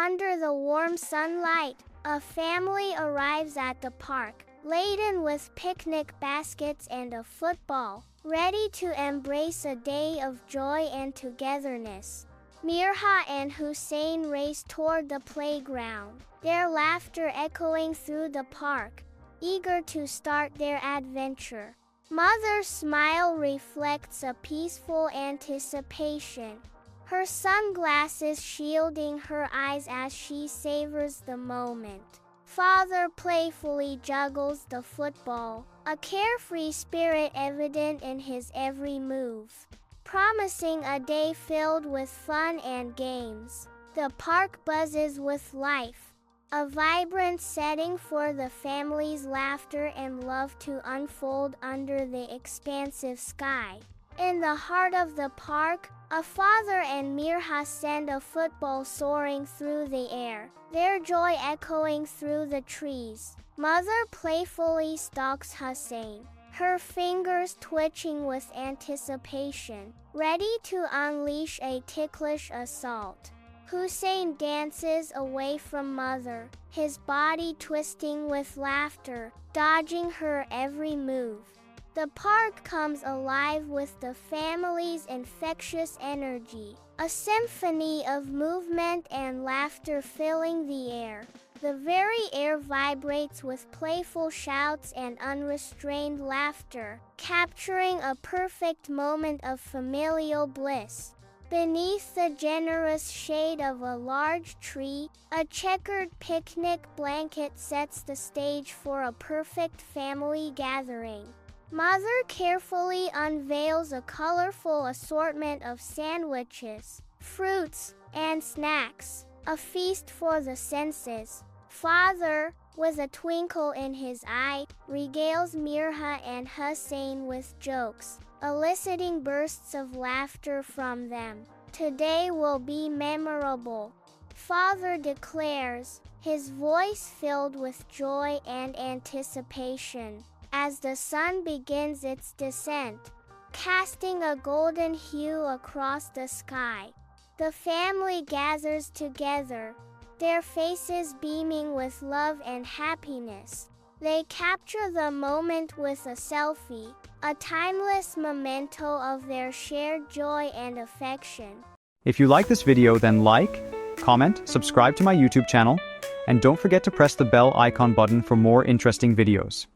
Under the warm sunlight, a family arrives at the park, laden with picnic baskets and a football, ready to embrace a day of joy and togetherness. Mirha and Hussein race toward the playground, their laughter echoing through the park, eager to start their adventure. Mother's smile reflects a peaceful anticipation, her sunglasses shielding her eyes as she savors the moment. Father playfully juggles the football, a carefree spirit evident in his every move, promising a day filled with fun and games. The park buzzes with life, a vibrant setting for the family's laughter and love to unfold under the expansive sky. In the heart of the park, a father and Mirha send a football soaring through the air, their joy echoing through the trees. Mother playfully stalks Hussein, her fingers twitching with anticipation, ready to unleash a ticklish assault. Hussein dances away from Mother, his body twisting with laughter, dodging her every move. The park comes alive with the family's infectious energy, a symphony of movement and laughter filling the air. The very air vibrates with playful shouts and unrestrained laughter, capturing a perfect moment of familial bliss. Beneath the generous shade of a large tree, a checkered picnic blanket sets the stage for a perfect family gathering. Mother carefully unveils a colorful assortment of sandwiches, fruits, and snacks, a feast for the senses. Father, with a twinkle in his eye, regales Mirha and Hussein with jokes, eliciting bursts of laughter from them. Today will be memorable, Father declares, his voice filled with joy and anticipation. As the sun begins its descent, casting a golden hue across the sky, the family gathers together, their faces beaming with love and happiness. They capture the moment with a selfie, a timeless memento of their shared joy and affection. If you like this video, then like, comment, subscribe to my YouTube channel, and don't forget to press the bell icon button for more interesting videos.